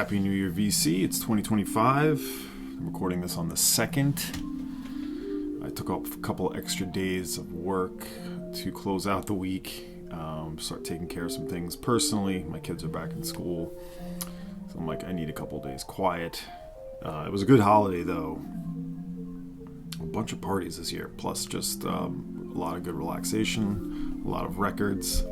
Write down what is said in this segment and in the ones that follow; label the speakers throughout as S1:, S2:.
S1: Happy New Year, VC. It's 2025. I'm recording this on the 2nd. I took off a couple extra days of work to close out the week, start taking care of some things personally. My kids are back in school, so I'm like, I need a couple days quiet. It was a good holiday, though. A bunch of parties this year, plus just a lot of good relaxation, a lot of records.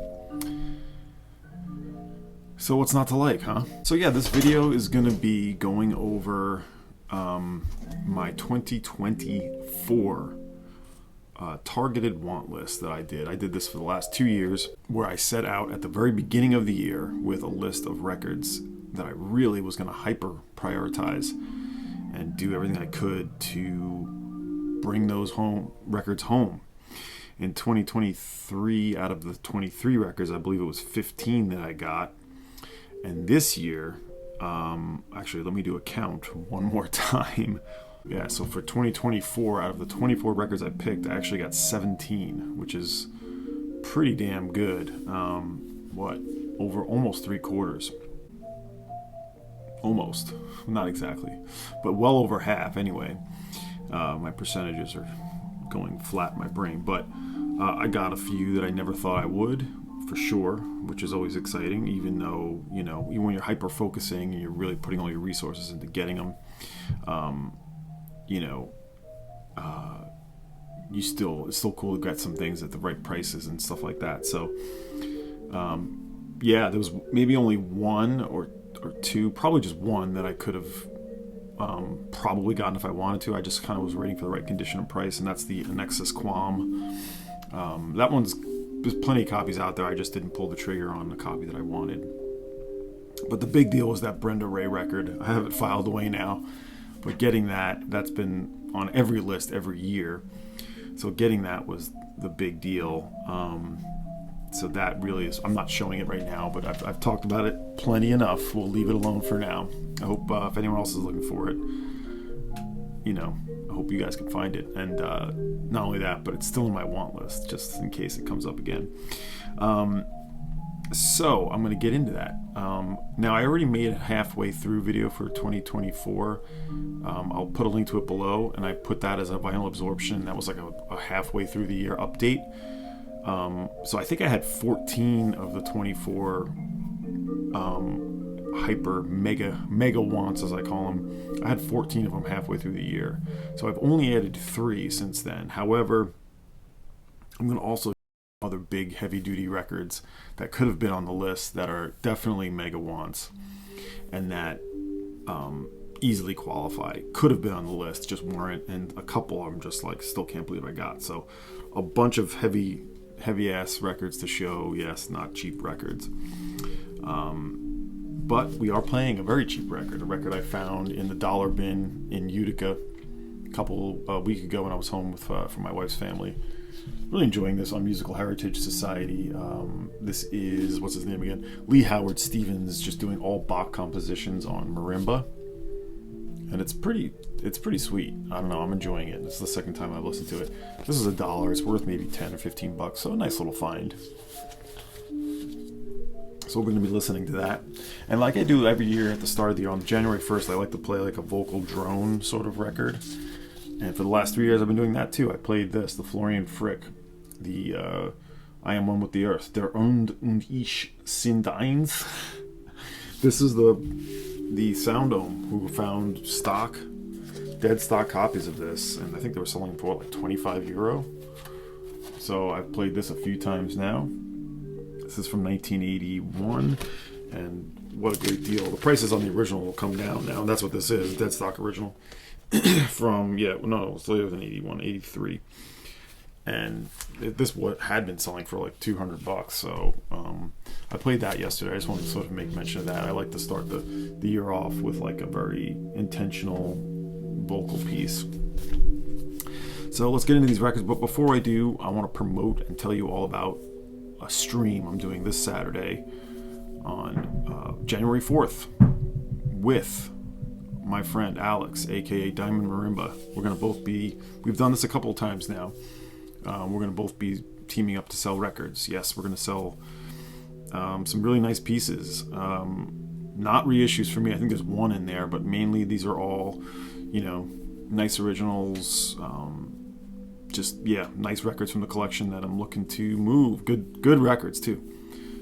S1: So what's not to like, huh? So yeah, this video is going to be going over my 2024 targeted want list that I did. I did this for the last 2 years, where I set out at the very beginning of the year with a list of records that I really was going to hyper prioritize and do everything I could to bring those records home. In 2023, out of the 23 records, I believe it was 15 that I got. And this year, actually, let me do a count one more time. Yeah, so for 2024, out of the 24 records I picked, I actually got 17, which is pretty damn good. Over almost 3/4. Almost, not exactly, but well over half anyway. My percentages are going flat in my brain, but I got a few that I never thought I would. For sure, which is always exciting, even though, even when you're hyper focusing and you're really putting all your resources into getting them, it's still cool to get some things at the right prices and stuff like that. So, there was maybe only one or two, probably just one that I could have probably gotten if I wanted to. I just kind of was waiting for the right condition and price, and that's the Nexus Quam. There's plenty of copies out there. I just didn't pull the trigger on the copy that I wanted. But the big deal was that Brenda Ray record. I have it filed away now, but getting that's been on every list every year. So getting that was the big deal. So that really is, I'm not showing it right now, but I've talked about it plenty enough. We'll leave it alone for now. I hope if anyone else is looking for it, I hope you guys can find it. And not only that, but it's still in my want list, just in case it comes up again. So I'm going to get into that. Now, I already made a halfway through video for 2024. I'll put a link to it below, and I put that as a vinyl absorption. That was like a halfway through the year update. So I think I had 14 of the 24 hyper meg-wants, as I call them. I had 14 of them halfway through the year, so I've only added 3 since then. However, I'm going to also other big heavy duty records that could have been on the list that are definitely meg-wants and that easily qualify, could have been on the list, just weren't, and a couple I'm just like still can't believe I got. So a bunch of heavy ass records to show. Yes, not cheap records. But we are playing a very cheap record, a record I found in the dollar bin in Utica a week ago when I was home with for my wife's family. Really enjoying this on Musical Heritage Society. This is, what's his name again? Lee Howard Stevens, just doing all Bach compositions on marimba, and it's pretty sweet. I don't know, I'm enjoying it. It's the second time I've listened to it. This is $1. It's worth maybe 10 or 15 bucks, so a nice little find. So we're going to be listening to that. And like I do every year at the start of the year, on January 1st, I like to play like a vocal drone sort of record. And for the last 3 years, I've been doing that too. I played this, the Florian Frick, the I Am One With the Earth, Der und ich sind eins. This is the Sound Dome, who found dead stock copies of this, and I think they were selling for like €25. So I've played this a few times now. This is from 1981, and what a great deal. The prices on the original will come down now, and that's what this is, dead stock original. From, it's later than 81, 83. And this had been selling for like $200, so I played that yesterday. I just wanted to sort of make mention of that. I like to start the year off with like a very intentional vocal piece. So let's get into these records, but before I do, I want to promote and tell you all about a stream I'm doing this Saturday on January 4th with my friend Alex, aka Diamond Marimba. We've done this a couple of times now. We're going to both be teaming up to sell records. Yes, we're going to sell some really nice pieces. Not reissues for me. I think there's one in there, but mainly these are all, nice originals. Just nice records from the collection that I'm looking to move. Good records too.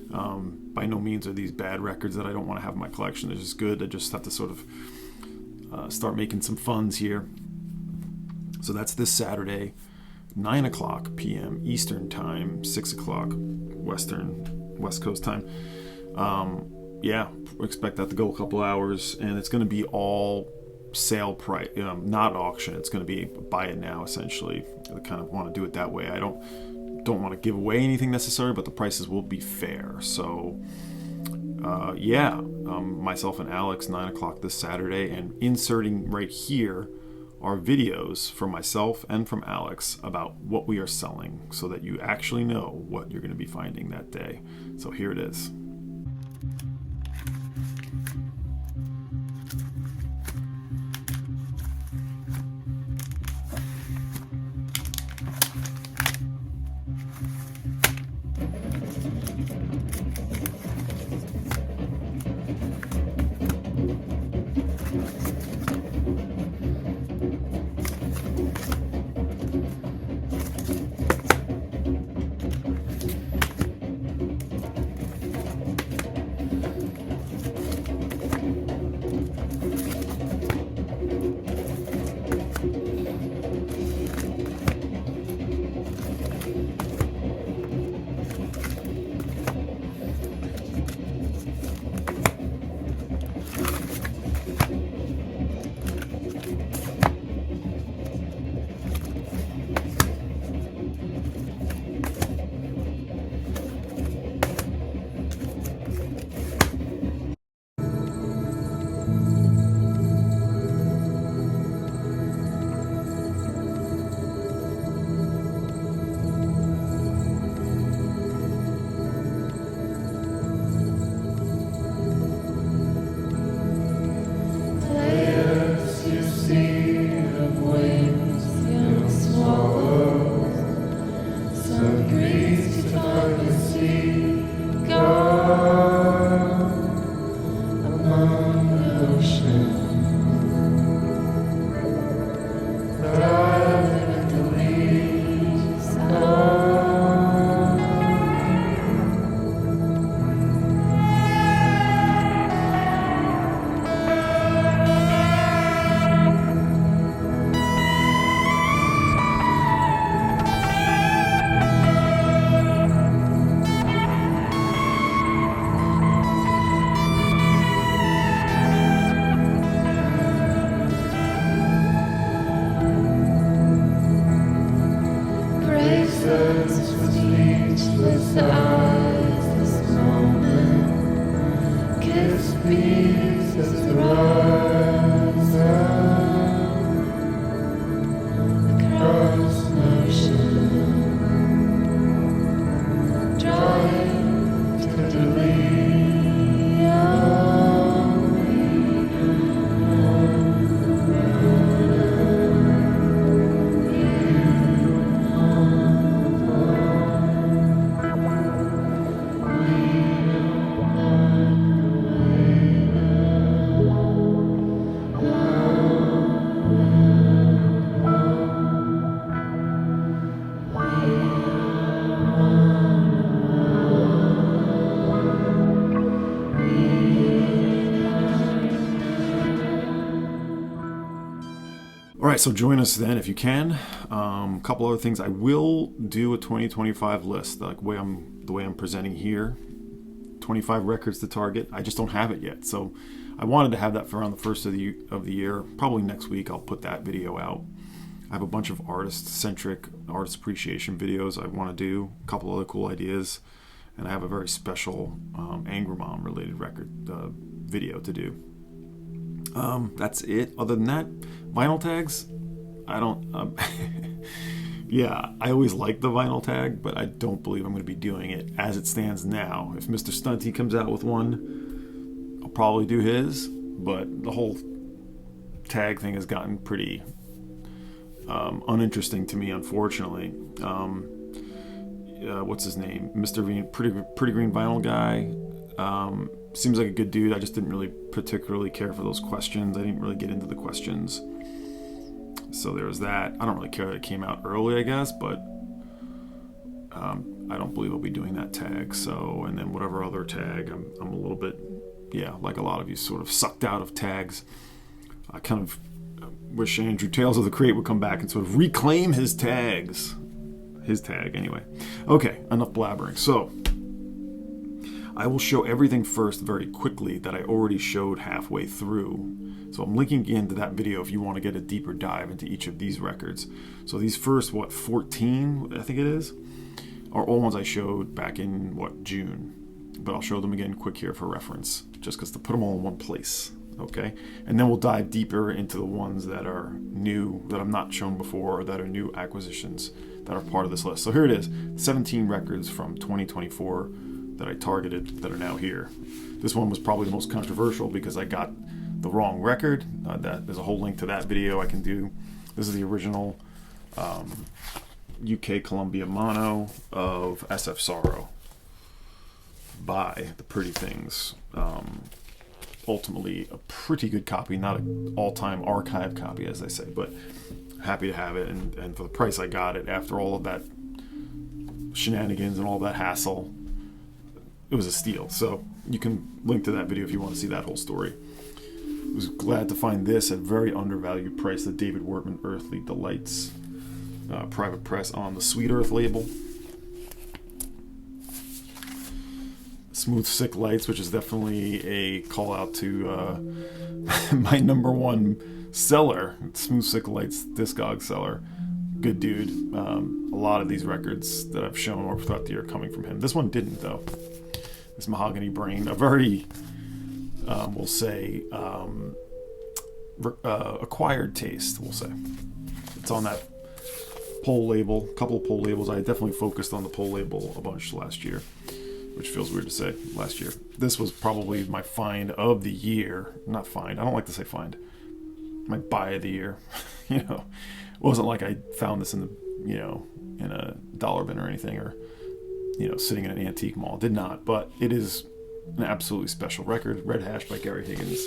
S1: By no means are these bad records that I don't want to have in my collection. They're just good. I just have to sort of start making some funds here. So that's this Saturday, 9 o'clock p.m. Eastern Time, 6 o'clock West Coast Time. Expect that to go a couple hours, and it's going to be all sale price, not auction. It's going to be buy it now, essentially. I kind of want to do it that way. I don't want to give away anything necessarily, but the prices will be fair. So myself and Alex, 9 o'clock this Saturday, and inserting right here are videos from myself and from Alex about what we are selling, so that you actually know what you're going to be finding that day. So here it is. All right, so join us then if you can. A couple other things. I will do a 2025 list, like the way I'm presenting here. 25 records to target. I just don't have it yet, so I wanted to have that for around the first of the year. Probably next week I'll put that video out. I have a bunch of artist-centric, artist appreciation videos I want to do. A couple other cool ideas, and I have a very special Angry Mom related record video to do. That's it. Other than that, vinyl tags, I don't I always like the vinyl tag, but I don't believe I'm going to be doing it as it stands now. If Mr. Stunty comes out with one, I'll probably do his, but the whole tag thing has gotten pretty uninteresting to me, unfortunately. What's his name? Mr. Pretty Green Vinyl Guy. Seems like a good dude. I just didn't really particularly care for those questions. I didn't really get into the questions. So there was that. I don't really care that it came out early, I guess, but I don't believe I'll be doing that tag. So, and then whatever other tag, I'm a little bit, like a lot of you, sort of sucked out of tags. I kind of wish Andrew Tales of the Crate would come back and sort of reclaim his tags. His tag, anyway. Okay, enough blabbering. So, I will show everything first very quickly that I already showed halfway through. So I'm linking into that video if you want to get a deeper dive into each of these records. So these first, 14, I think it is, are all ones I showed back in, June. But I'll show them again quick here for reference, just because to put them all in one place, okay? And then we'll dive deeper into the ones that are new, that I've not shown before, or that are new acquisitions that are part of this list. So here it is, 17 records from 2024 that I targeted that are now here. This one was probably the most controversial because I got the wrong record. There's a whole link to that video I can do. This is the original UK Columbia mono of SF Sorrow by The Pretty Things. Ultimately a pretty good copy, not an all-time archive copy as they say, but happy to have it, and for the price I got it after all of that shenanigans and all that hassle, it was a steal. So you can link to that video if you want to see that whole story. I was glad to find this at a very undervalued price, the David Wortman Earthly Delights private press on the Sweet Earth label. Smooth Sick Lights, which is definitely a call out to my number one seller, Smooth Sick Lights Discog seller. Good dude. A lot of these records that I've shown or throughout the year are coming from him. This one didn't, though. This Mahogany Brain, a very, we'll say, acquired taste, we'll say. It's on that Pole label, a couple of Pole labels. I definitely focused on the Pole label a bunch last year, which feels weird to say, last year. This was probably my find of the year. Not find, I don't like to say find. My buy of the year. It wasn't like I found this in the, in a dollar bin or anything, or sitting in an antique mall. Did not, but it is an absolutely special record. Red Hash by Gary Higgins.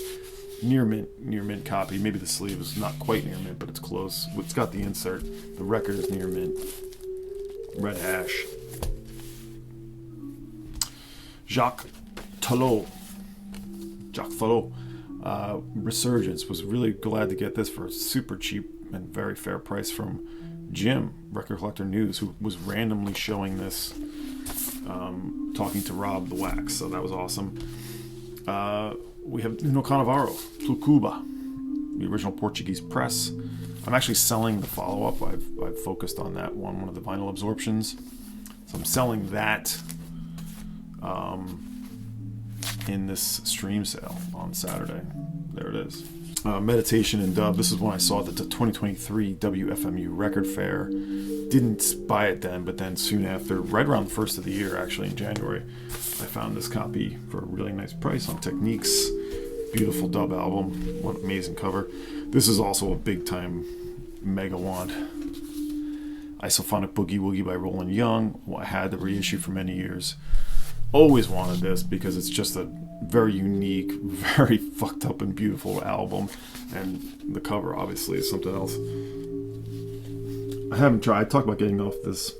S1: Near mint copy. Maybe the sleeve is not quite near mint, but it's close. It's got the insert. The record is near mint. Red Hash. Jacques Tallot. Resurgence. Was really glad to get this for a super cheap and very fair price from Jim, Record Collector News, who was randomly showing this, talking to Rob the Wax, so that was awesome. We have Nuno Carnaval, Plucuba, the original Portuguese press. I'm actually selling the follow-up. I've focused on that one of the vinyl absorptions. So I'm selling that in this stream sale on Saturday. There it is. Meditation and Dub. This is when I saw the 2023 WFMU Record Fair. Didn't buy it then, but then soon after, right around the first of the year, actually in January, I found this copy for a really nice price on Techniques. Beautiful dub album. What an amazing cover. This is also a big time meg-wants. Isophonic Boogie Woogie by Roland Young. I had the reissue for many years. Always wanted this because it's just a very unique, very fucked up and beautiful album, and the cover obviously is something else. I haven't tried. I talked about getting off this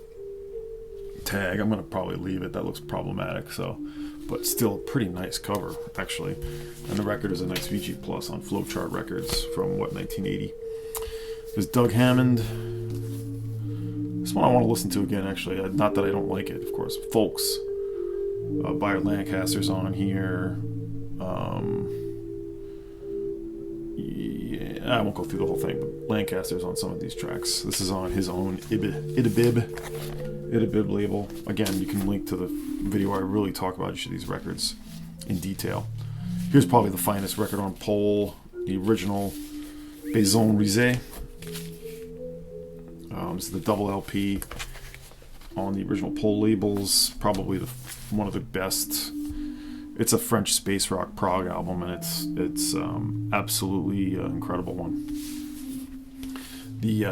S1: tag. I'm gonna probably leave it. That looks problematic. But still a pretty nice cover actually, and the record is a nice VG Plus on Flowchart Records from 1980. There's Doug Hammond. This one I want to listen to again actually. Not that I don't like it, of course. Folks. Bayer Lancaster's on here. I won't go through the whole thing, but Lancaster's on some of these tracks. This is on his own Idabib label. Again, you can link to the video where I really talk about each of these records in detail. Here's probably the finest record on Pole, the original Maison Risée. This is the double LP on the original Pole labels. Probably one of the best. It's a French space rock prog album, and it's absolutely incredible one. The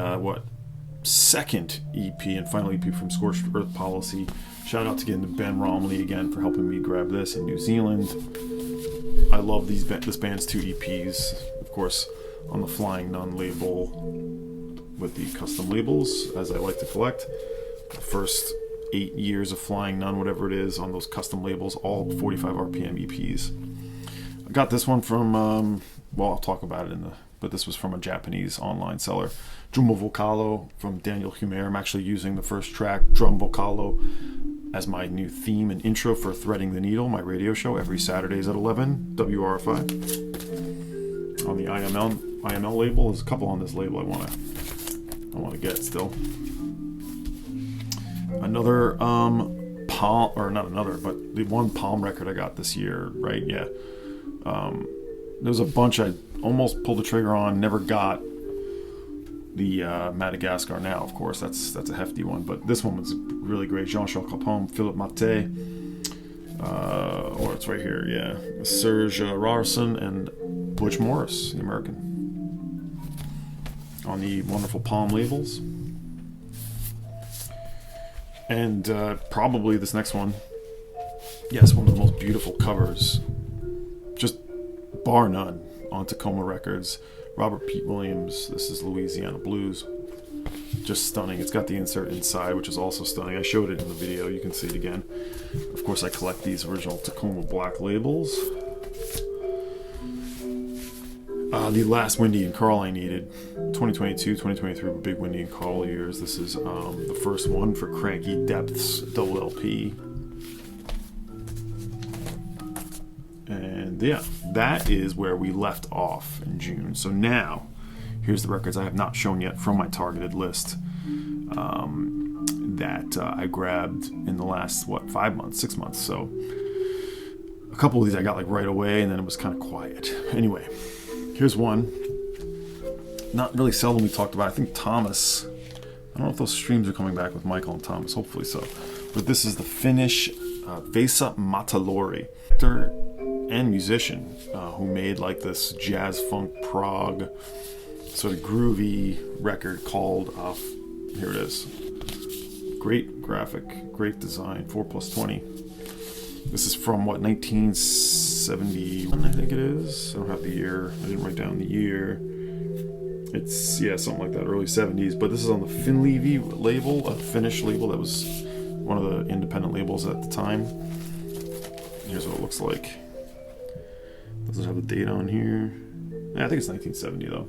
S1: second EP and final EP from Scorched Earth Policy. Shout out again to Ben Romley again for helping me grab this in New Zealand. I love this band's 2 EPs, of course, on the Flying Nun label with the custom labels, as I like to collect. The first 8 years of Flying Nun, whatever it is, on those custom labels, all 45 RPM EPs. I got this one from, well, I'll talk about it but this was from a Japanese online seller. Drum Vocalo from Daniel Humer. I'm actually using the first track, Drum Vocalo, as my new theme and intro for Threading the Needle, my radio show, every Saturdays at 11, WRFI. On the IML label, there's a couple on this label I want to get still. Another Palm, or not another, but the one Palm record I got this year, right? Yeah. There was a bunch I almost pulled the trigger on, never got. The Madagascar Now, of course, that's a hefty one, but this one was really great. Jean-Charles Capon, Philippe Maté, or it's right here, yeah, Serge Rarson and Butch Morris, the American, on the wonderful Palm labels. And probably this next one, yes, one of the most beautiful covers, just bar none, on Tacoma Records. Robert Pete Williams, this is Louisiana Blues. Just stunning. It's got the insert inside, which is also stunning. I showed it in the video. You can see it again. Of course, I collect these original Tacoma black labels. The last Windy and Carl I needed. 2022, 2023 were big Windy and Carl years. This is the first one for Cranky Depths double LP. And yeah, that is where we left off in June. So now, here's the records I have not shown yet from my targeted list that I grabbed in the last, 5 months, 6 months. So a couple of these I got like right away, and then it was kind of quiet. Anyway, here's one. Not really seldom we talked about. I think Thomas, I don't know if those streams are coming back with Michael and Thomas, hopefully so. But this is the Finnish Vesa Matalori. Actor and musician who made like this jazz funk prog sort of groovy record called here it is. Great graphic, great design, 4+20. This is from 1971, I think it is. I don't have the year. I didn't write down the year. It's something like that, early 70s. But this is on the Finlevy label, a Finnish label that was one of the independent labels at the time. Here's what it looks like. Doesn't have a date on here. I think it's 1970 though.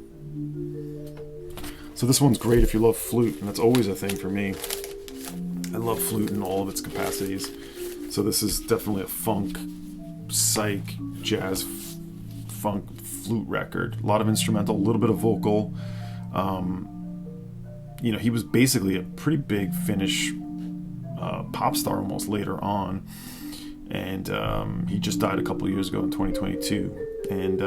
S1: So this one's great if you love flute, and that's always a thing for me. I love flute in all of its capacities. So this is definitely a funk, psych, jazz, funk, flute record. A lot of instrumental, a little bit of vocal. He was basically a pretty big Finnish pop star almost later on. And he just died a couple of years ago in 2022. And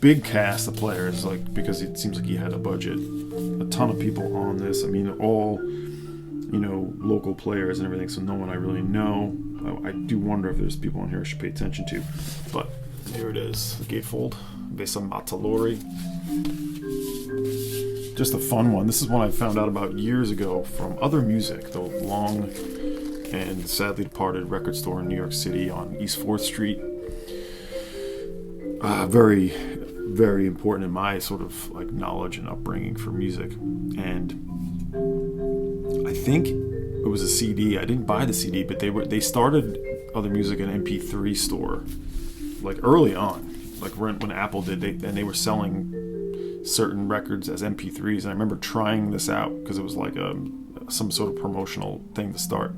S1: big cast of players, like, because it seems like he had a budget. A ton of people on this. I mean, all, local players and everything, so no one I really know. I do wonder if there's people on here I should pay attention to. But here it is, the gatefold. Vesa Matalori. Just a fun one. This is one I found out about years ago from Other Music, the long and sadly departed record store in New York City on East 4th Street. Very, very important in my sort of like knowledge and upbringing for music. And I think it was a CD. I didn't buy the CD, but they started Other Music an MP3 store like early on, like when Apple did. They were selling certain records as MP3s, and I remember trying this out because it was like some sort of promotional thing to start.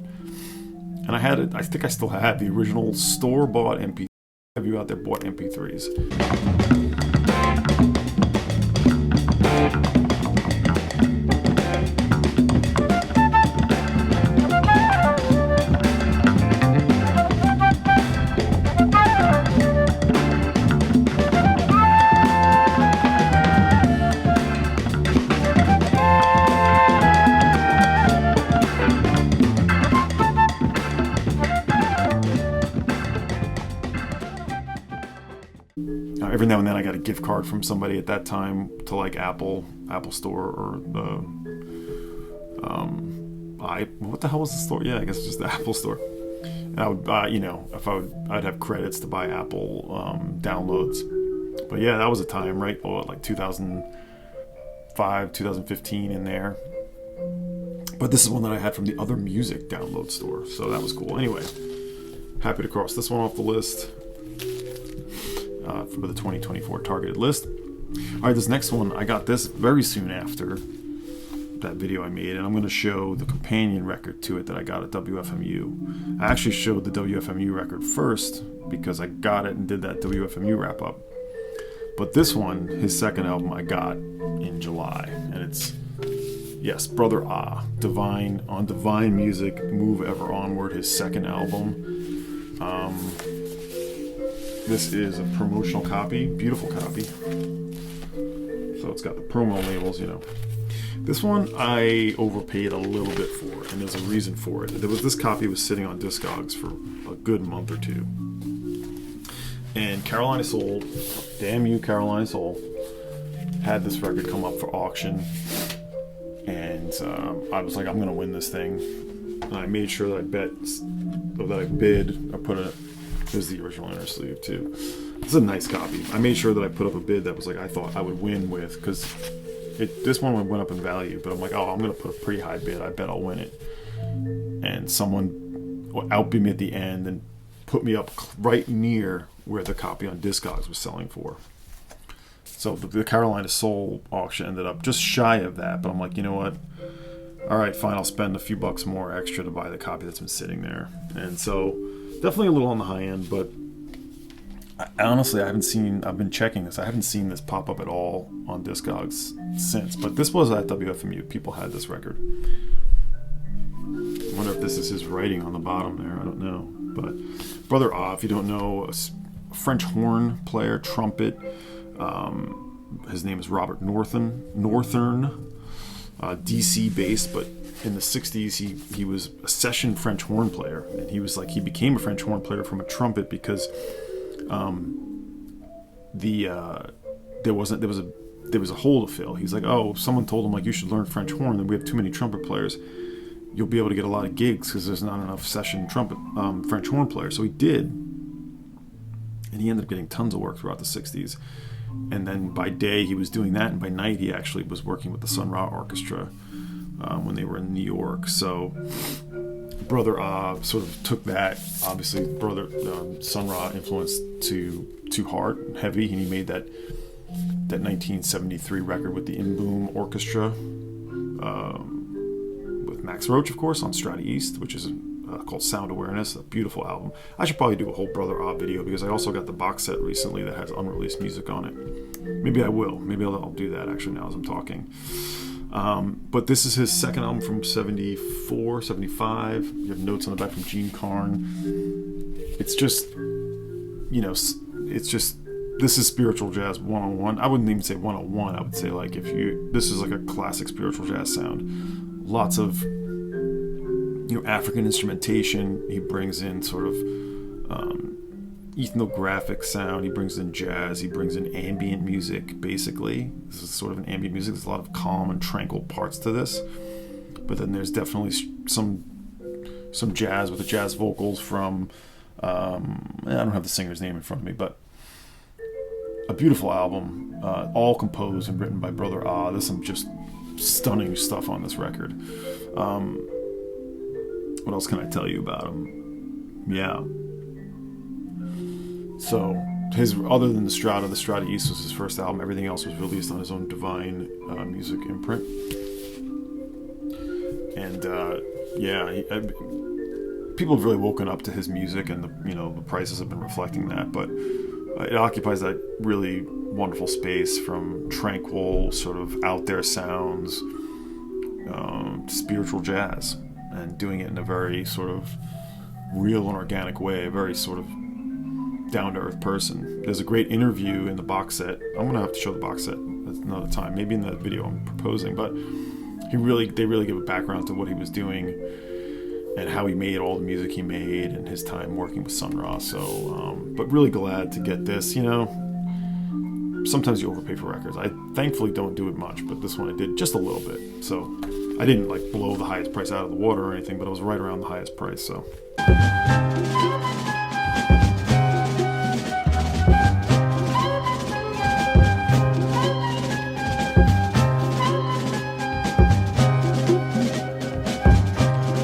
S1: And I had it. I think I still have the original store-bought MP3. Have you out there bought MP3s? Every now and then I got a gift card from somebody at that time to like Apple Store or the what the hell was the store? Yeah, I guess it's just the Apple Store. And I would buy, if I'd have credits to buy Apple downloads. But yeah, that was a time, right? Oh, like 2005, 2015 in there. But this is one that I had from the Other Music download store, so that was cool. Anyway, happy to cross this one off the list for the 2024 targeted list. All right, this next one, I got this very soon after that video I made, and I'm going to show the companion record to it that I got at WFMU. I actually showed the WFMU record first because I got it and did that WFMU wrap up. But this one, his second album, I got in July, and it's, yes, Brother Ah, Divine Music, Move Ever Onward, his second album. This is a promotional copy, beautiful copy. So it's got the promo labels, This one I overpaid a little bit for, and there's a reason for it. This copy was sitting on Discogs for a good month or two. And Carolina Soul, damn you Carolina Soul, had this record come up for auction. And I was like, I'm going to win this thing. And I made sure that I put it, there's the original inner sleeve too. It's a nice copy. I made sure that I put up a bid that was like I thought I would win with, because this one went up in value, but I'm like, I'm going to put a pretty high bid. I bet I'll win it. And someone outbid me at the end and put me up right near where the copy on Discogs was selling for. So the Carolina Soul auction ended up just shy of that, but I'm like, you know what? All right, fine, I'll spend a few bucks more extra to buy the copy that's been sitting there. And so definitely a little on the high end, but honestly, I've been checking this. I haven't seen this pop up at all on Discogs since, but this was at WFMU. People had this record. I wonder if this is his writing on the bottom there. I don't know. But Brother Ah, if you don't know, a French horn player, trumpet. His name is Robert Northern, DC based, but in the 60s he was a session French horn player, and he became a French horn player from a trumpet because there was a hole to fill. He's like, someone told him, like, you should learn French horn, and we have too many trumpet players. You'll be able to get a lot of gigs because there's not enough session trumpet French horn players. So he did, and he ended up getting tons of work throughout the 60s. And then by day he was doing that, and by night he actually was working with the Sun Ra Orchestra when they were in New York. So Brother Ah sort of took that, obviously Brother Sun Ra influence to heart, heavy, and he made that 1973 record with the In Boom Orchestra with Max Roach, of course, on Strata East, which is called Sound Awareness, a beautiful album. I should probably do a whole Brother Ah video because I also got the box set recently that has unreleased music on it. Maybe I will. Maybe I'll do that actually now as I'm talking. But this is his second album from 74, 75. You have notes on the back from Gene Carn. It's just, this is spiritual jazz 101. I wouldn't even say 101. I would say this is like a classic spiritual jazz sound. Lots of African instrumentation. He brings in sort of ethnographic sound. He brings in jazz. He brings in ambient music, basically. This is sort of an ambient music. There's a lot of calm and tranquil parts to this. But then there's definitely some jazz with the jazz vocals from, I don't have the singer's name in front of me, but a beautiful album, all composed and written by Brother Ah. There's some just stunning stuff on this record. What else can I tell you about him? Yeah. So other than the Strata East was his first album. Everything else was released on his own Divine Music imprint. And people have really woken up to his music, and the prices have been reflecting that. But it occupies that really wonderful space from tranquil, sort of out there sounds, spiritual jazz, and doing it in a very sort of real and organic way, a very sort of down-to-earth person. There's a great interview in the box set. I'm going to have to show the box set another time, maybe in the video I'm proposing, but they really give a background to what he was doing and how he made all the music he made and his time working with Sun Ra. So, but really glad to get this, sometimes you overpay for records. I thankfully don't do it much, but this one I did just a little bit. So I didn't like blow the highest price out of the water or anything, but it was right around the highest price. So.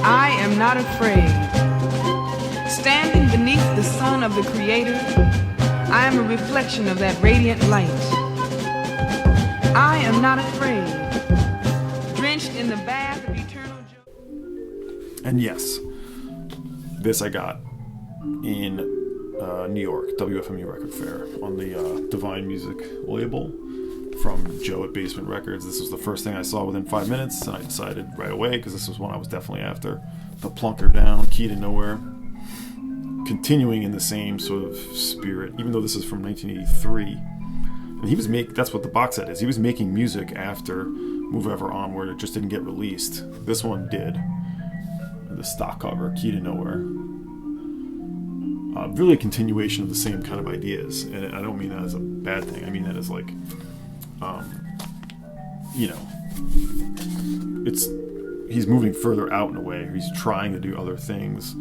S2: I am not afraid. Standing beneath the sun of the Creator, I am a reflection of that radiant light. I am not afraid. Drenched in the bath of eternal joy.
S1: And yes, this I got in New York, WFMU Record Fair, on the Divine Music label from Joe at Basement Records. This was the first thing I saw within 5 minutes, and I decided right away, because this was one I was definitely after. The Plunker Down, Key to Nowhere. Continuing in the same sort of spirit, even though this is from 1983. And he was that's what the box set is. He was making music after Move Ever Onward. It just didn't get released. This one did. The stock cover, Key to Nowhere. Really a continuation of the same kind of ideas. And I don't mean that as a bad thing. I mean that as like, he's moving further out in a way. He's trying to do other things.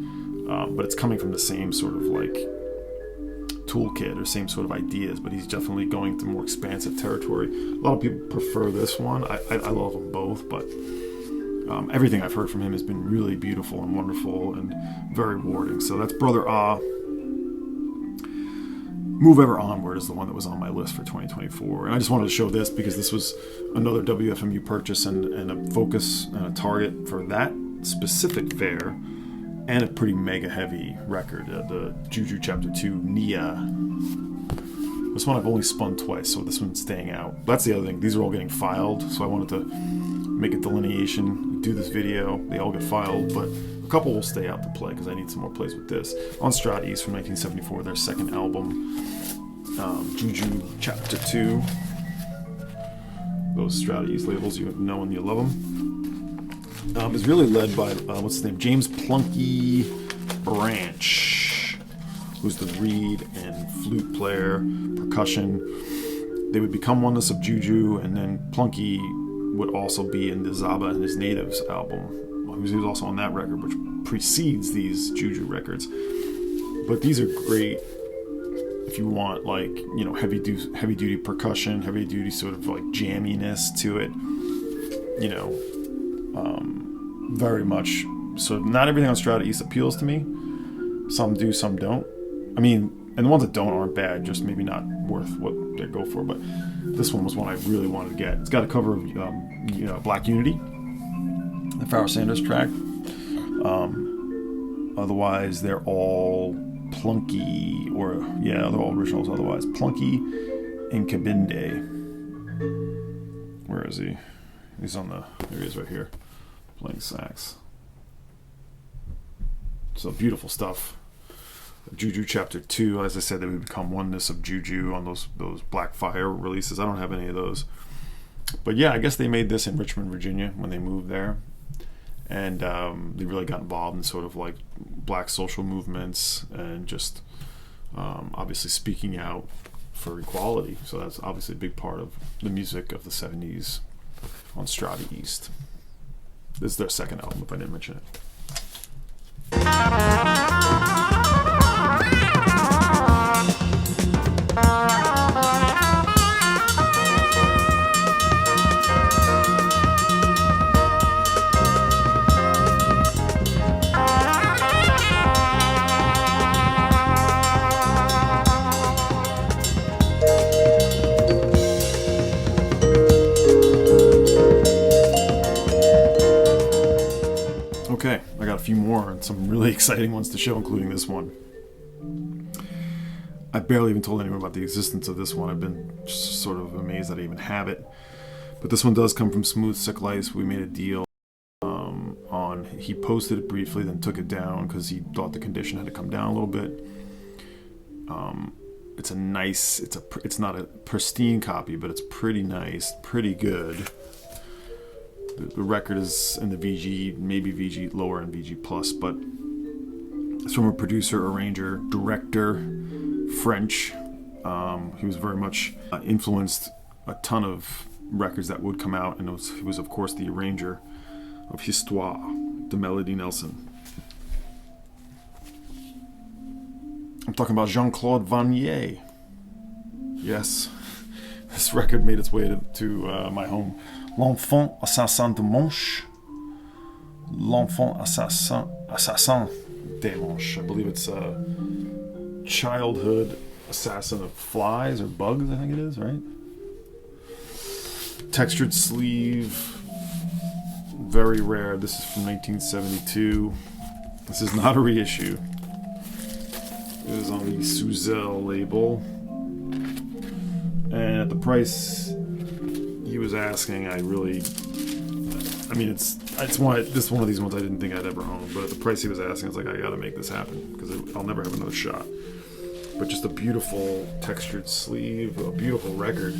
S1: But it's coming from the same sort of like toolkit or same sort of ideas, but he's definitely going to more expansive territory. A lot of people prefer this one. I love them both, but everything I've heard from him has been really beautiful and wonderful and very rewarding. So that's Brother Ah. Move Ever Onward is the one that was on my list for 2024. And I just wanted to show this because this was another WFMU purchase and a focus and a target for that specific fair, and a pretty mega heavy record, the Juju Chapter 2 Nia. This one I've only spun twice, so this one's staying out. That's the other thing. These are all getting filed, so I wanted to make a delineation, do this video. They all get filed, but a couple will stay out to play because I need some more plays with this. On Strat East from 1974, their second album, Juju Chapter 2. Those Strat East labels, you know and you love them. Is really led by, what's his name? James Plunky Branch, who's the reed and flute player, percussion. They would become Oneness of Juju, and then Plunky would also be in the Zaba and His Natives album. He was also on that record, which precedes these Juju records. But these are great if you want, like, you know, heavy duty percussion, heavy duty sort of like jamminess to it. You know, very much. So not everything on Strata East appeals to me. Some do, some don't. I mean, and the ones that don't aren't bad, just maybe not worth what they go for. But this one was one I really wanted to get. It's got a cover of Black Unity, the Pharoah Sanders track. Otherwise, they're all Plunky, they're all originals. Otherwise, Plunky and Kabinde. Where is he? He's there he is right here, playing sax. So beautiful stuff. Juju Chapter 2, as I said, they would become Oneness of Juju on those Black Fire releases. I don't have any of those. But yeah, I guess they made this in Richmond, Virginia when they moved there. And they really got involved in sort of like black social movements and just obviously speaking out for equality. So that's obviously a big part of the music of the 70s on Strata East. This is their second album, if I didn't mention it. Okay, I got a few more and some really exciting ones to show, including this one. I barely even told anyone about the existence of this one. I've been just sort of amazed that I even have it. But this one does come from Smooth Sick Lice. We made a deal on, he posted it briefly, then took it down because he thought the condition had to come down a little bit. It's not a pristine copy, but it's pretty nice, pretty good. The record is in the VG, maybe VG lower and VG plus, but it's from a producer, arranger, director, French, He was very much influenced a ton of records that would come out, and he was of course the arranger of Histoire de Melody Nelson. I'm talking about Jean-Claude Vannier. Yes, this record made its way to my home. L'Enfant Assassin de Manche. L'Enfant Assassin de Manche. I believe it's a childhood assassin of flies or bugs, I think it is, right? Textured sleeve. Very rare. This is from 1972. This is not a reissue. It is on the Suzel label. And at the price he was asking, it's one of these ones I didn't think I'd ever own, but at the price he was asking, I was like, I gotta make this happen, because I'll never have another shot. But just a beautiful textured sleeve, a beautiful record.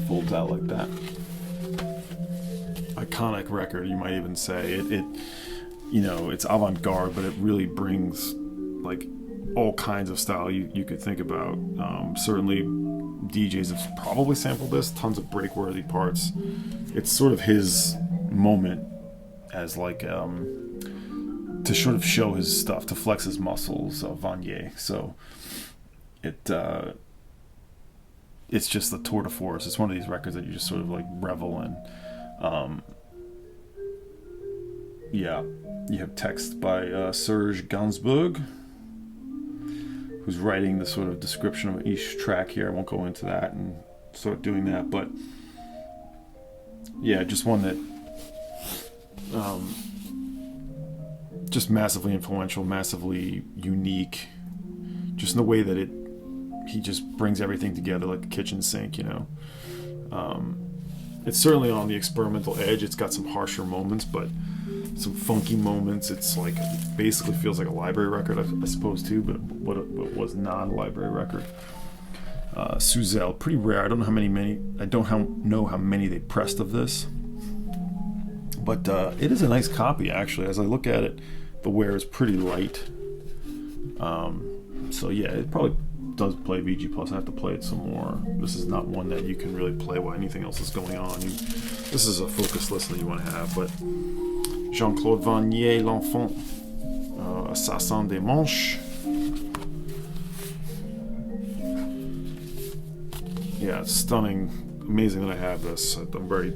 S1: Folds out like that. Iconic record, you might even say. It's avant-garde, but it really brings like all kinds of style you could think about. Certainly DJs have probably sampled this, tons of break-worthy parts. It's sort of his moment as like to sort of show his stuff, to flex his muscles, Vannier. So it's just the tour de force. It's one of these records that you just sort of like revel in. You have text by Serge Gainsbourg, who's writing the sort of description of each track here. I won't go into that and start doing that, but yeah, just one that just massively influential, massively unique, just in the way that he just brings everything together like a kitchen sink, It's certainly on the experimental edge. It's got some harsher moments, but some funky moments. It's like, it basically feels like a library record, I suppose, too, but what was not a library record. Suzel, pretty rare. I don't know how many they pressed of this, but it is a nice copy, actually. As I look at it, the wear is pretty light. So yeah, it probably does play VG Plus. I have to play it some more. This is not one that you can really play while anything else is going on. This is a focused listen that you want to have. But Jean-Claude Vannier, L'Enfant Assassin des Manches. Yeah, it's stunning. Amazing that I have this. I'm very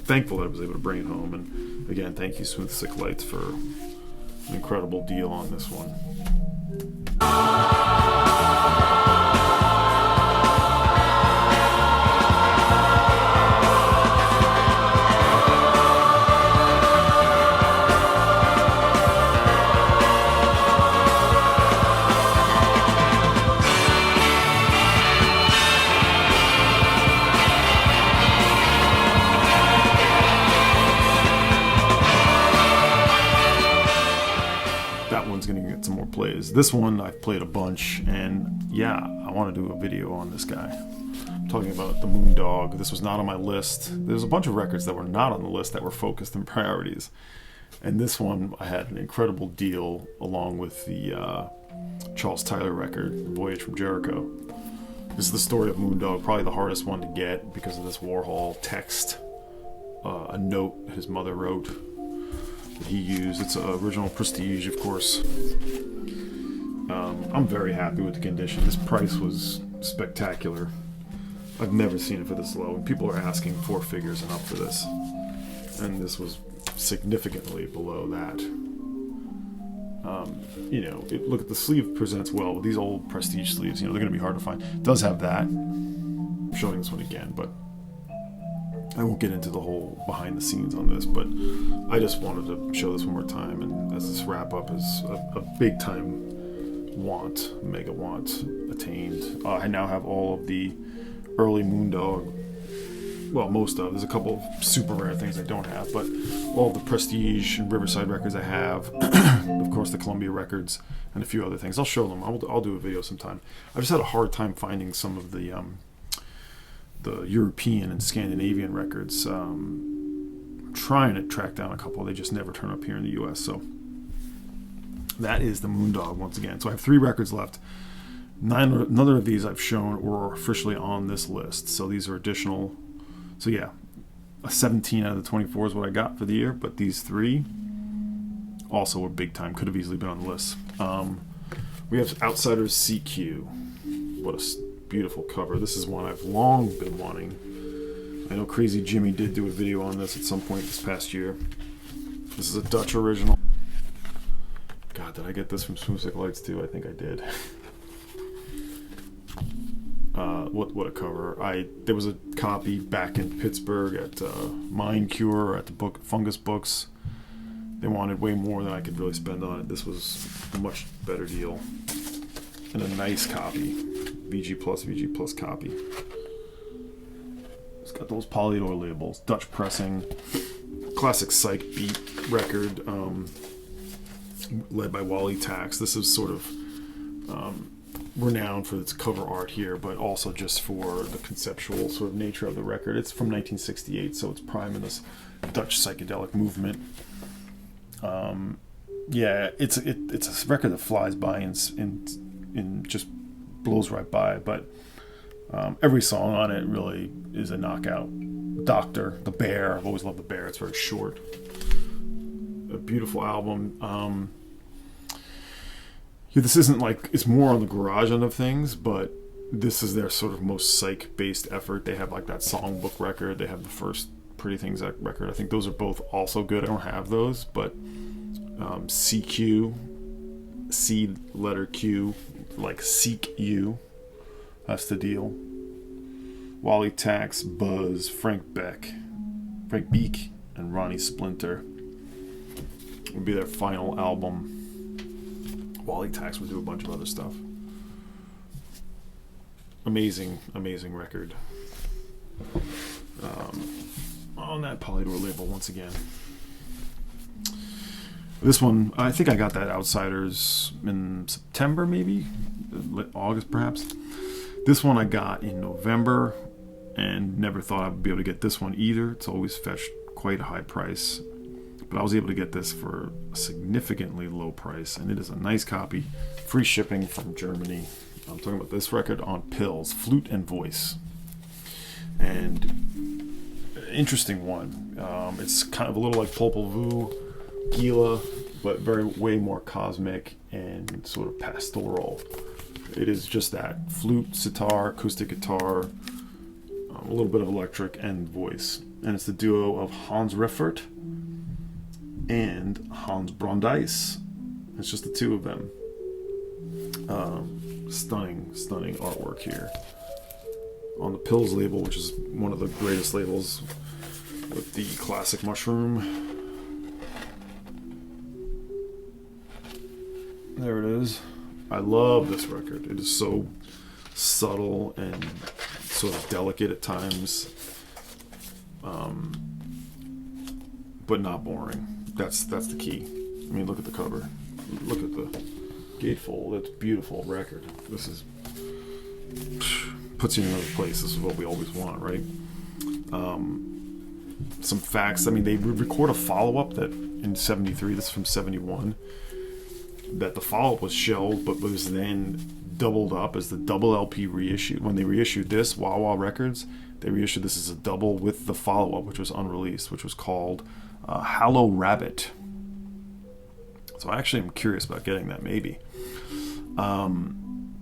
S1: thankful that I was able to bring it home. And again, thank you, Smooth Sick Lights, for an incredible deal on this one. Going to get some more plays. This one I've played a bunch, and yeah, I want to do a video on this guy. I'm talking about the Moondog. This was not on my list. There's a bunch of records that were not on the list that were focused in priorities, and this one I had an incredible deal along with the Charles Tyler record, Voyage from Jericho. This is the story of Moondog, probably the hardest one to get because of this Warhol text, a note his mother wrote that he used. It's original Prestige, of course. I'm very happy with the condition. This price was spectacular. I've never seen it for this low. And people are asking 4 figures and up for this, and this was significantly below that. Look at the sleeve, presents well with these old Prestige sleeves. They're going to be hard to find. It does have that. I'm showing this one again, but I won't get into the whole behind the scenes on this, but I just wanted to show this one more time, and as this wrap up is a big time want, meg-wants, attained. I now have all of the early Moondog, well, most of, there's a couple of super rare things I don't have, but all of the Prestige and Riverside records I have, of course the Columbia records, and a few other things. I'll show them. I'll do a video sometime. I've just had a hard time finding some of the European and Scandinavian records. Trying to track down a couple. They just never turn up here in the US. So that is the Moondog once again. So I have 3 records left. None of these I've shown or are officially on this list. So these are additional. So yeah, a 17 out of the 24 is what I got for the year. But these 3 also were big time. Could have easily been on the list. We have Outsiders CQ. What a beautiful cover. This is one I've long been wanting. I know Crazy Jimmy did do a video on this at some point this past year. This is a Dutch original. God, did I get this from Smooth Sick Lights too? I think I did. What a cover. There was a copy back in Pittsburgh at Mind Cure, at the Fungus Books. They wanted way more than I could really spend on it. This was a much better deal. And a nice copy. VG Plus copy. It's got those Polydor labels. Dutch pressing. Classic psych beat record. Led by Wally Tax. This is sort of renowned for its cover art here, but also just for the conceptual sort of nature of the record. It's from 1968, so it's prime in this Dutch psychedelic movement. Yeah, it's a record that flies by and just blows right by, but every song on it really is a knockout. Doctor, The Bear, I've always loved The Bear, it's very short. A beautiful album. Yeah, this isn't like, it's more on the garage end of things, but this is their sort of most psych-based effort. They have like that songbook record, they have the first Pretty Things record. I think those are both also good. I don't have those, but CQ, C letter Q, like Seek You, that's the deal. Wally Tax, Buzz, Frank Beek, and Ronnie Splinter would be their final album. Wally Tax would do a bunch of other stuff. Amazing record. On that Polydor label once again. This one, I think I got that Outsiders in September, maybe August perhaps. This one I got in November and never thought I would be able to get this one either. It's always fetched quite a high price, but I was able to get this for a significantly low price, and it is a nice copy, free shipping from Germany. I'm talking about this record on Pilz, Flute and Voice, and interesting one. It's kind of a little like Popol Vuh, Gila, but way more cosmic and sort of pastoral. It is just that flute, sitar, acoustic guitar, a little bit of electric and voice, and it's the duo of Hans Riffert and Hans Brandeis. It's just the two of them. Stunning artwork here on the Pilz label, which is one of the greatest labels, with the classic mushroom. There it is. I love this record. It is so subtle and sort of delicate at times, but not boring. That's the key. I mean, look at the cover. Look at the gatefold. It's a beautiful record. This is puts you in another place. This is what we always want, right? Some facts. I mean, they record a follow-up that in '73. This is from '71. That the follow-up was shelved, but was then doubled up as the double LP reissue. When they reissued this, Wah Wah Records, they reissued this as a double with the follow-up, which was unreleased, which was called Hallow Rabbit. So I actually am curious about getting that, maybe. And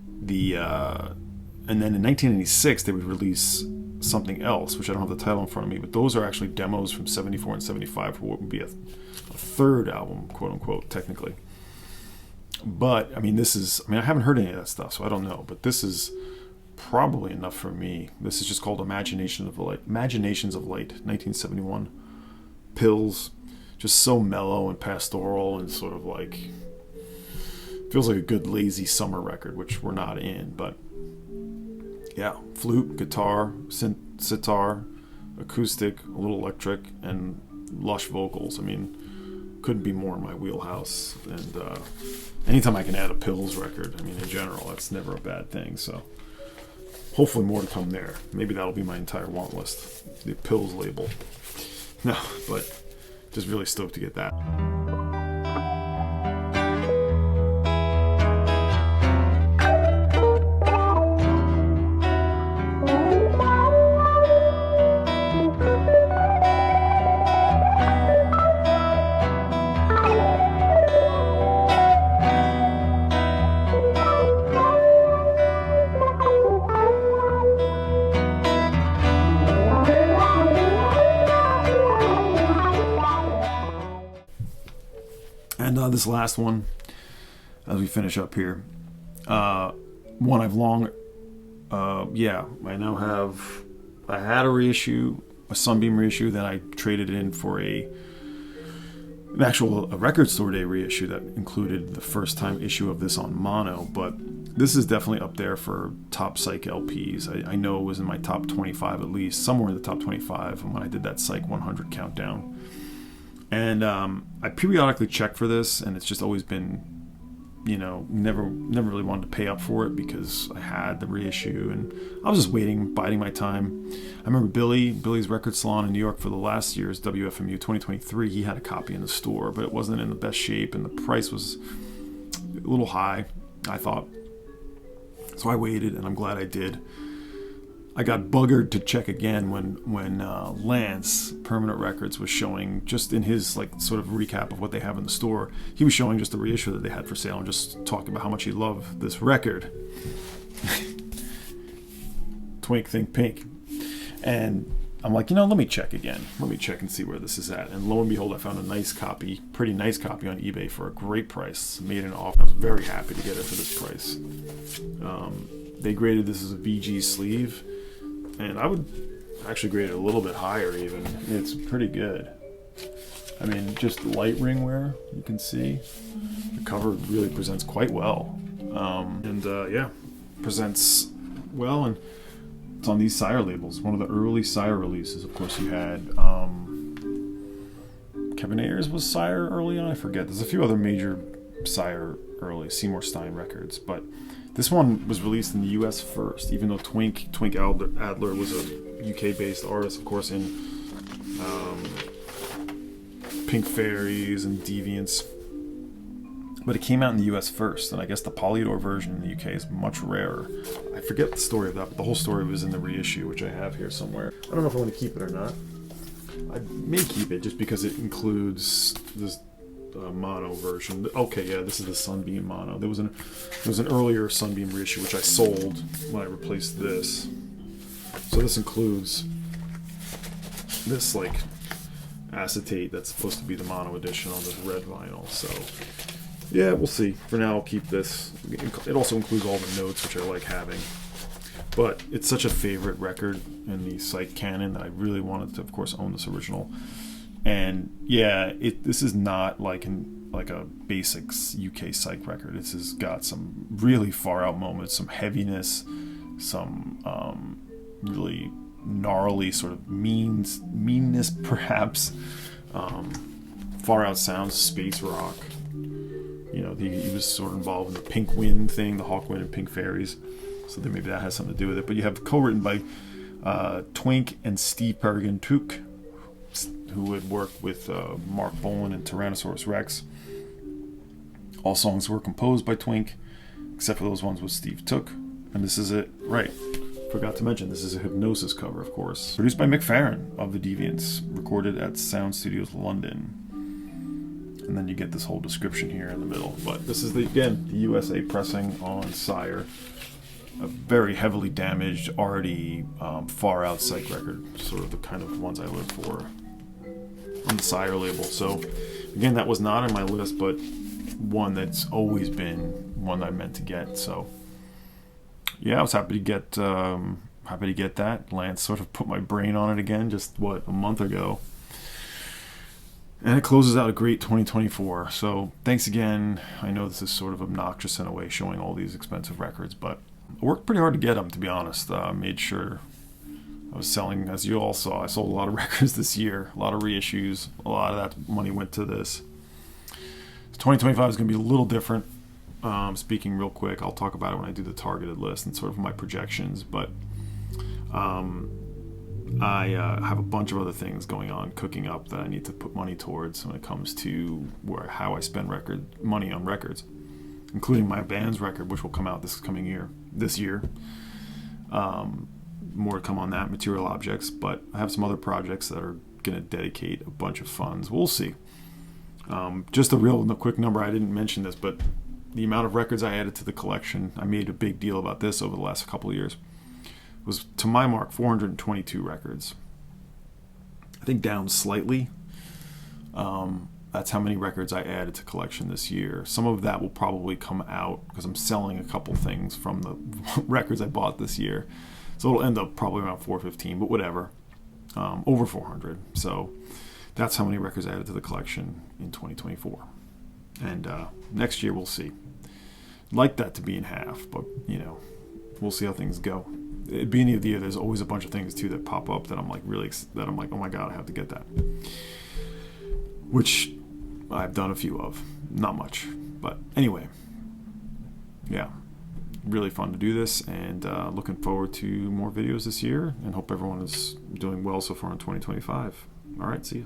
S1: then in 1996, they would release something else, which I don't have the title in front of me, but those are actually demos from 74 and 75 for what would be a third album, quote-unquote, technically. But, I mean, I haven't heard any of that stuff, so I don't know, but this is probably enough for me. This is just called Imaginations of Light, 1971. Pilz, just so mellow and pastoral and sort of like, feels like a good lazy summer record, which we're not in, but yeah, flute, guitar, sitar, acoustic, a little electric, and lush vocals. I mean, couldn't be more in my wheelhouse. And anytime I can add a Pilz record, I mean, in general, that's never a bad thing. So hopefully more to come there. Maybe that'll be my entire want list, the Pilz label. No, but just really stoked to get that. This last one, as we finish up here, one I've long, I had a reissue, a Sunbeam reissue, then I traded it in for a record store day reissue that included the first time issue of this on mono, but this is definitely up there for top Psych LPs. I know it was in my top 25 at least, somewhere in the top 25 when I did that Psych 100 countdown. And I periodically check for this, and it's just always been, never really wanted to pay up for it because I had the reissue, and I was just waiting, biding my time. I remember Billy's Record Salon in New York for the last year's WFMU 2023. He had a copy in the store, but it wasn't in the best shape, and the price was a little high, I thought. So I waited, and I'm glad I did. I got buggered to check again when Lance, Permanent Records, was showing, just in his sort of recap of what they have in the store, he was showing just the reissue that they had for sale and just talking about how much he loved this record. Twink, think pink. And I'm like, let me check again. Let me check and see where this is at. And lo and behold, I found a pretty nice copy on eBay for a great price. Made an offer. I was very happy to get it for this price. They graded this as a VG sleeve, and I would actually grade it a little bit higher even. It's pretty good. I mean, just light ring wear, you can see. The cover really presents quite well. Presents well, and it's on these Sire labels. One of the early Sire releases. Of course, you had Kevin Ayers was Sire early on. I forget. There's a few other major Sire early, Seymour Stein records, but this one was released in the U.S. first, even though Twink Adler was a UK-based artist, of course, in Pink Fairies and Deviants. But it came out in the U.S. first, and I guess the Polydor version in the UK is much rarer. I forget the story of that, but the whole story was in the reissue, which I have here somewhere. I don't know if I want to keep it or not. I may keep it just because it includes this mono version. Okay, yeah, this is the Sunbeam mono. There was an earlier Sunbeam reissue which I sold when I replaced this. So this includes this acetate that's supposed to be the mono edition on this red vinyl. So yeah, we'll see. For now, I'll keep this. It also includes all the notes, which I like having. But it's such a favorite record in the Psych canon that I really wanted to, of course, own this original. And yeah, this is not like a basic UK Psych record. This has got some really far out moments, some heaviness, some really gnarly sort of meanness perhaps, far out sounds, space rock. He was sort of involved in the Pink Wind thing, the Hawkwind and Pink Fairies. So then maybe that has something to do with it. But you have co-written by Twink and Steve Peregrine-Took, who had worked with Mark Bolan and Tyrannosaurus Rex. All songs were composed by Twink, except for those ones with Steve Took. And this is it. Right. Forgot to mention, this is a Hypnosis cover, of course. Produced by Mick Farron of the Deviants. Recorded at Sound Studios London. And then you get this whole description here in the middle. But this is, the USA pressing on Sire. A very heavily damaged, already far out Psych record. Sort of the kind of ones I live for on the Sire label. So again, that was not on my list, but one that's always been one that I meant to get. So yeah, I was happy to get that. Lance sort of put my brain on it again just a month ago, and it closes out a great 2024. So thanks again. I know this is sort of obnoxious in a way, showing all these expensive records, but I worked pretty hard to get them, to be honest. Made sure I was selling, as you all saw, I sold a lot of records this year, a lot of reissues. A lot of that money went to this. 2025 is going to be a little different. Speaking real quick, I'll talk about it when I do the targeted list and sort of my projections, but I have a bunch of other things going on, cooking up, that I need to put money towards when it comes to how I spend money on records, including my band's record, which will come out this year. More to come on that, Material Objects, but I have some other projects that are going to dedicate a bunch of funds. We'll see. Just a quick number, I didn't mention this, but the amount of records I added to the collection, I made a big deal about this over the last couple of years, was, to my mark, 422 records. I think down slightly. That's how many records I added to collection this year. Some of that will probably come out because I'm selling a couple things from the records I bought this year. So it'll end up probably around 415, but whatever. Over 400. So that's how many records I added to the collection in 2024. And next year we'll see. I'd like that to be in half, but we'll see how things go. At the beginning of the year, there's always a bunch of things too that pop up that I'm like oh my god, I have to get that. Which I've done a few of, not much, but anyway, yeah, really fun to do this, and looking forward to more videos this year, and hope everyone is doing well so far in 2025. All right, see you.